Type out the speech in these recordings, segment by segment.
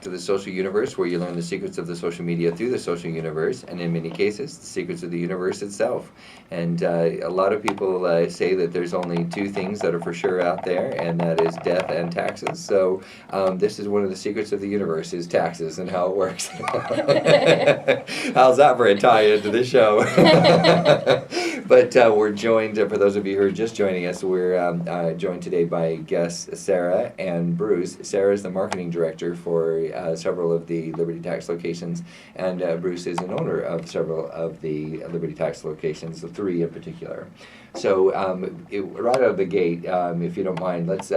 to the social universe, where you learn the secrets of the social media through the social universe, and in many cases, the secrets of the universe itself. And a lot of people say that there's only two things that are for sure out there, and that is death and taxes. So this is one of the secrets of the universe, is taxes and how it works. How's that for a tie into the show? But we're joined, for those of you who are just joining us, we're joined today by guests Sarah and Bruce. Sarah is the marketing director for several of the Liberty Tax locations, and Bruce is an owner of several of the Liberty Tax locations, the three in particular. So right out of the gate, if you don't mind, let's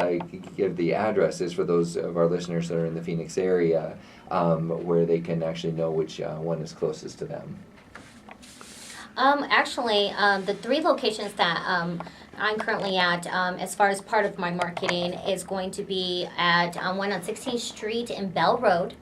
give the addresses for those of our listeners that are in the Phoenix area, where they can actually know which one is closest to them. Actually, the three locations that I'm currently at, as far as part of my marketing, is going to be at one on 16th Street in Bell Road,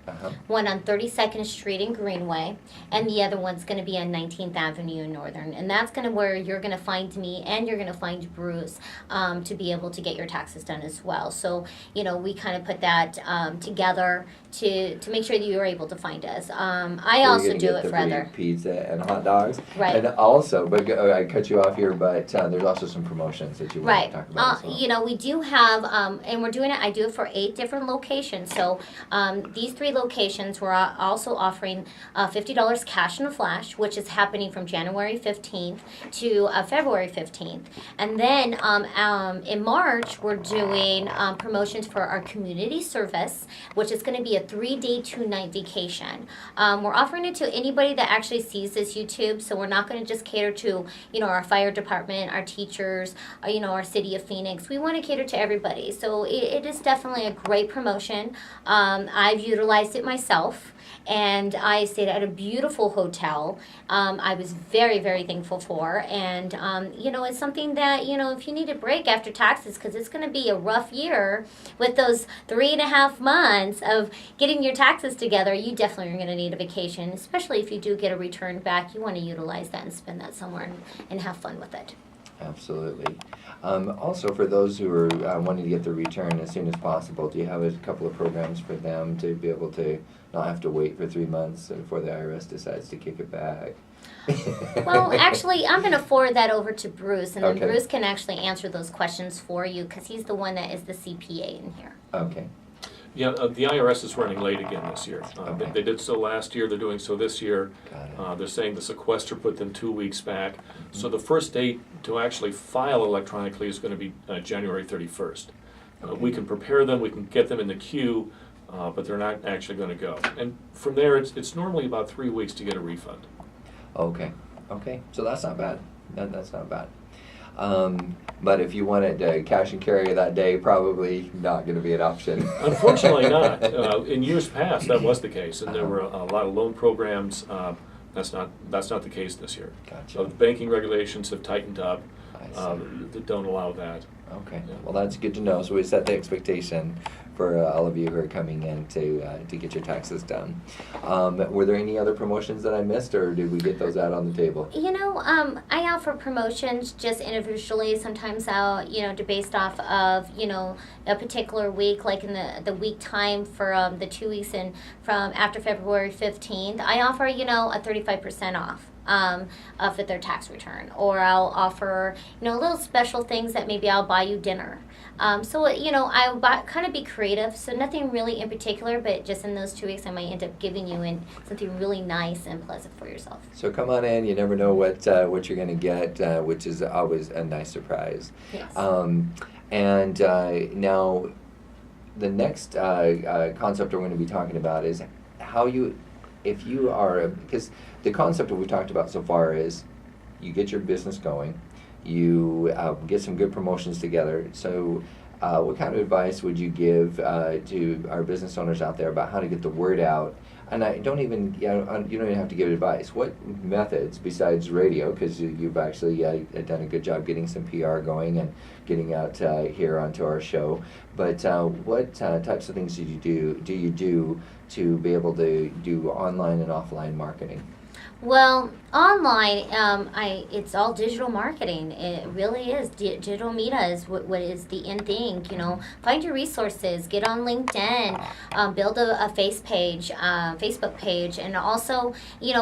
one on 32nd Street in Greenway, and the other one's going to be on 19th Avenue in Northern. And that's going to where you're going to find me, and you're going to find Bruce, to be able to get your taxes done as well. So, we kind of put that together to make sure that you're able to find us. I also do it for other pizza and hot dogs. Right. And also, but I cut you off here, but there's also some promotions that you want to talk about as well. We do have, and we're doing it, I do it for 8 different locations. So these 3 locations, we're also offering $50 cash in a flash, which is happening from January 15th to February 15th. And then in March, we're doing promotions for our community service, which is going to be a 3-day, 2-night vacation. We're offering it to anybody that actually sees this YouTube, so we're not going to just cater to, our fire department, our teachers, our city of Phoenix. We want to cater to everybody. So it is definitely a great promotion. I've utilized it myself, and I stayed at a beautiful hotel. I was very, very thankful for, and it's something that, if you need a break after taxes, because it's going to be a rough year with those 3.5 months of getting your taxes together, you definitely are going to need a vacation, especially if you do get a return back. You want to utilize that and spend that somewhere and have fun with it. Absolutely. Also, for those who are wanting to get the return as soon as possible, do you have a couple of programs for them to be able to not have to wait for 3 months before the IRS decides to kick it back? Well, actually, I'm going to forward that over to Bruce, and then Bruce can actually answer those questions for you, because he's the one that is the CPA in here. Okay. Yeah, the IRS is running late again this year. They did so last year, they're doing so this year. They're saying the sequester put them 2 weeks back. So the first date to actually file electronically is going to be January 31st. We can prepare them, we can get them in the queue, but they're not actually going to go. And from there, it's normally about 3 weeks to get a refund. Okay. So that's not bad. That's not bad. But if you wanted to cash and carry that day, probably not going to be an option. Unfortunately not. In years past, that was the case, and there were a lot of loan programs. That's not the case this year. Gotcha. The banking regulations have tightened up. That don't allow that. Okay. Well, that's good to know. So we set the expectation for all of you who are coming in to get your taxes done. Were there any other promotions that I missed, or did we get those out on the table? I offer promotions just individually. Sometimes I'll, based off of, a particular week, like in the week time for the 2 weeks and from after February 15th, I offer, a 35% off. For their tax return, or I'll offer little special things that maybe I'll buy you dinner. So I'll kind of be creative. So nothing really in particular, but just in those 2 weeks, I might end up giving you something really nice and pleasant for yourself. So come on in. You never know what you're going to get, which is always a nice surprise. Yes. And now, the next concept we're going to be talking about is how you, if you are, because the concept that we've talked about so far is you get your business going, you get some good promotions together. So what kind of advice would you give to our business owners out there about how to get the word out? And I don't even, you don't even have to give advice. What methods besides radio, because you've actually done a good job getting some PR going and getting out here onto our show, but what types of things do you do to be able to do online and offline marketing? Well, online, it's all digital marketing. It really is. Digital media is what is the in thing. Find your resources. Get on LinkedIn. Build a Facebook page, and also,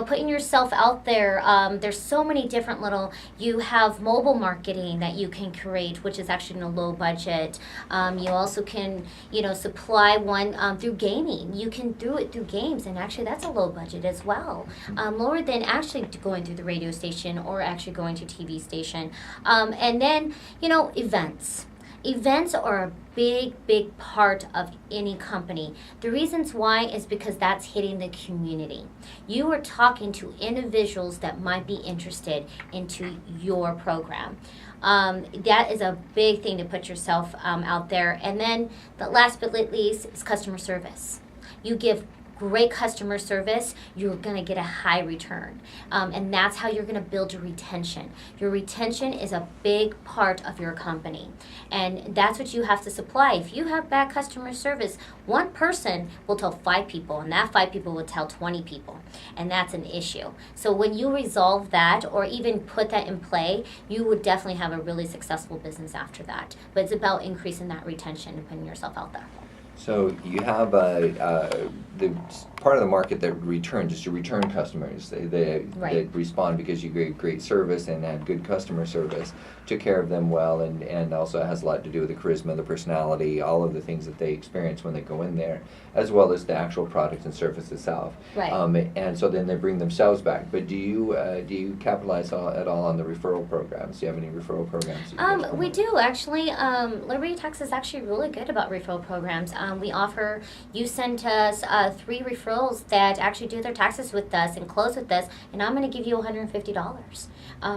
putting yourself out there. There's so many different little. You have mobile marketing that you can create, which is actually in a low budget. You also can, supply one through gaming. You can do it through games, and actually that's a low budget as well. Lower than actually going through the radio station or actually going to TV station. And then, events. Events are a big part of any company. The reasons why is because that's hitting the community. You are talking to individuals that might be interested into your program. That is a big thing to put yourself out there. And then the last but not least is customer service. You give great customer service, you're going to get a high return. And that's how you're going to build your retention. Your retention is a big part of your company. And that's what you have to supply. If you have bad customer service, one person will tell 5 people, and that 5 people will tell 20 people. And that's an issue. So when you resolve that or even put that in play, you would definitely have a really successful business after that. But it's about increasing that retention and putting yourself out there. So you have the part of the market that returns, just your return customers. They respond because you gave great service and had good customer service, took care of them well, and also has a lot to do with the charisma, the personality, all of the things that they experience when they go in there, as well as the actual product and service itself. Right. And so then they bring themselves back. But do you capitalize at all on the referral programs? Do you have any referral programs? We do actually. Liberty Tax is actually really good about referral programs. We offer, you send us 3 referrals that actually do their taxes with us and close with us, and I'm going to give you $150.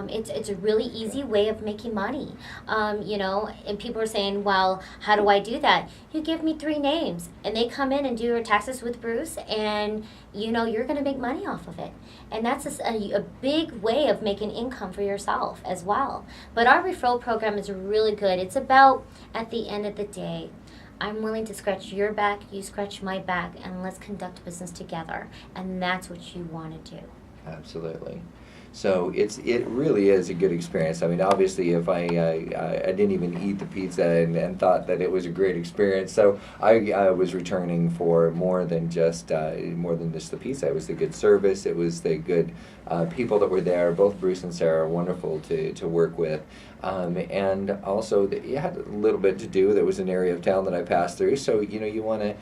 It's a really easy way of making money. And people are saying, well, how do I do that? You give me 3 names, and they come in and do your taxes with Bruce, and you're going to make money off of it. And that's a big way of making income for yourself as well. But our referral program is really good. It's about, at the end of the day, I'm willing to scratch your back, you scratch my back, and let's conduct business together. And that's what you want to do. Absolutely. So it really is a good experience. I mean, obviously, if I didn't even eat the pizza and thought that it was a great experience, so I was returning for more than just the pizza. It was the good service. It was the good people that were there. Both Bruce and Sarah are wonderful to work with. And also, you had a little bit to do. There was an area of town that I passed through, so you want to,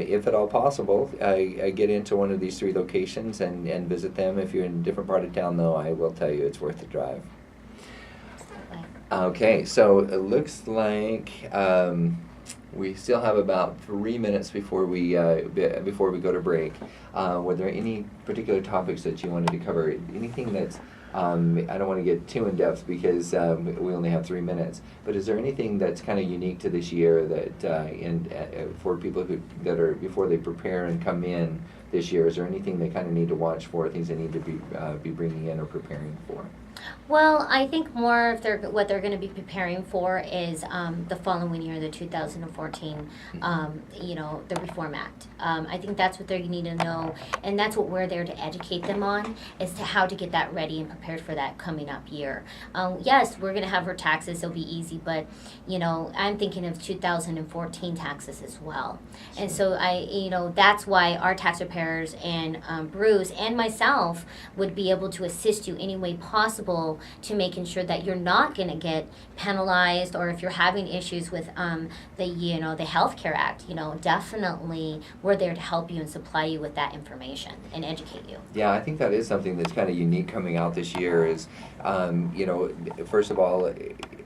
if at all possible, get into one of these 3 locations and visit them. If you're in a different part of town, though, I will tell you it's worth the drive. Okay, so it looks like we still have about 3 minutes before we go to break. Were there any particular topics that you wanted to cover? Anything that's I don't want to get too in depth because we only have 3 minutes. But is there anything that's kind of unique to this year that for people that are before they prepare and come in this year? Is there anything they kind of need to watch for? Things they need to be bringing in or preparing for? Well, I think more of what they're going to be preparing for is the following year, the 2014, the Reform Act. I think that's what they need to know, and that's what we're there to educate them on, is to how to get that ready and prepared for that coming up year. Yes, we're going to have our taxes; it'll be easy, but I'm thinking of 2014 taxes as well, and so that's why our tax preparers and Bruce and myself would be able to assist you any way possible to making sure that you're not going to get penalized, or if you're having issues with the Health Care Act, definitely we're there to help you and supply you with that information and educate you. Yeah, I think that is something that's kind of unique coming out this year is, first of all,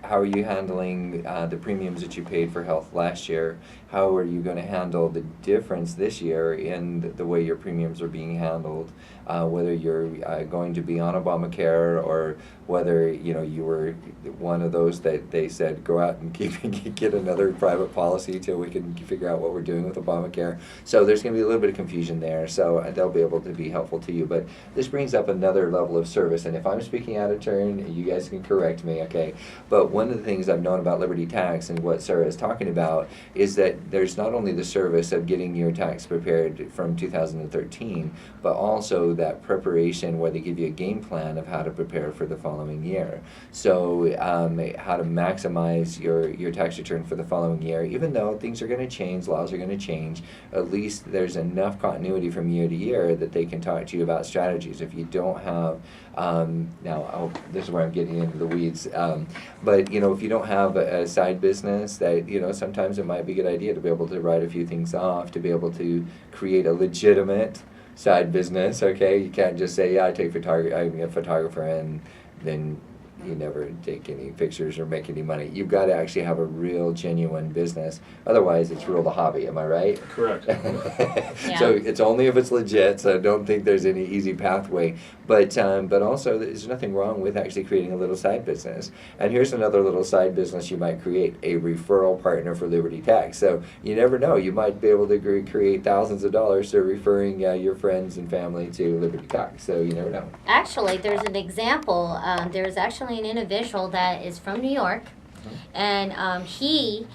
how are you handling the premiums that you paid for health last year? How are you going to handle the difference this year in the way your premiums are being handled? Whether you're going to be on Obamacare or whether you were one of those that they said go out and get another private policy till we can figure out what we're doing with Obamacare. So there's going to be a little bit of confusion there. So they'll be able to be helpful to you. But this brings up another level of service. And if I'm speaking out of turn, you guys can correct me, okay? But one of the things I've known about Liberty Tax and what Sarah is talking about is that there's not only the service of getting your tax prepared from 2013, but also also that preparation where they give you a game plan of how to prepare for the following year. So how to maximize your tax return for the following year, even though things are going to change, laws are going to change, at least there's enough continuity from year to year that they can talk to you about strategies. If you don't have, this is where I'm getting into the weeds, but if you don't have a side business, that sometimes it might be a good idea to be able to write a few things off, to be able to create a legitimate side business. Okay, you can't just say, yeah, I'm a photographer, and then you never take any pictures or make any money. You've got to actually have a real, genuine business. Otherwise, it's real the hobby. Am I right? Correct. Yeah. So it's only if it's legit. So I don't think there's any easy pathway. But also, there's nothing wrong with actually creating a little side business. And here's another little side business you might create: a referral partner for Liberty Tax. So you never know. You might be able to create thousands of dollars through referring your friends and family to Liberty Tax. So you never know. Actually, there's an example. There's actually an individual that is from New York, and he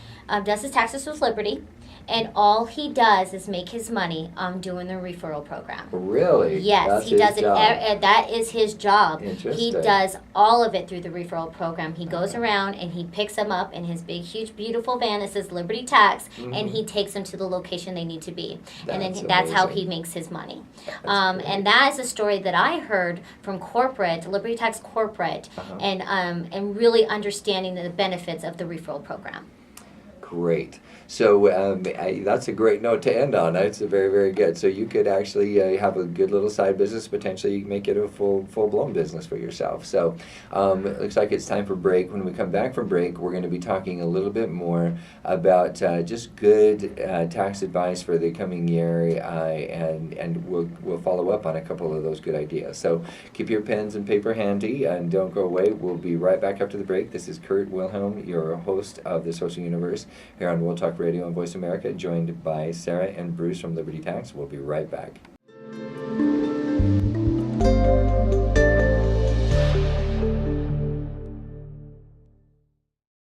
does his taxes with Liberty, and all he does is make his money doing the referral program. Really? Yes, That's he his does it. job. That is his job. He Interesting. does all of it through the referral program. He goes around and he picks them up in his big, huge, beautiful van that says Liberty Tax, and he takes them to the location they need to be. And then that's how he makes his money. And that is a story that I heard from corporate, Liberty Tax corporate, and really understanding the benefits of the referral program. Great. So that's a great note to end on. It's very, very good. So you could actually have a good little side business. Potentially, you can make it a full-blown business for yourself. So it looks like it's time for break. When we come back from break, we're going to be talking a little bit more about just good tax advice for the coming year, and we'll follow up on a couple of those good ideas. So keep your pens and paper handy, and don't go away. We'll be right back after the break. This is Kurt Wilhelm, your host of the Social Universe, here on World Talk Radio and Voice America, joined by Sarah and Bruce from Liberty Tax. We'll be right back.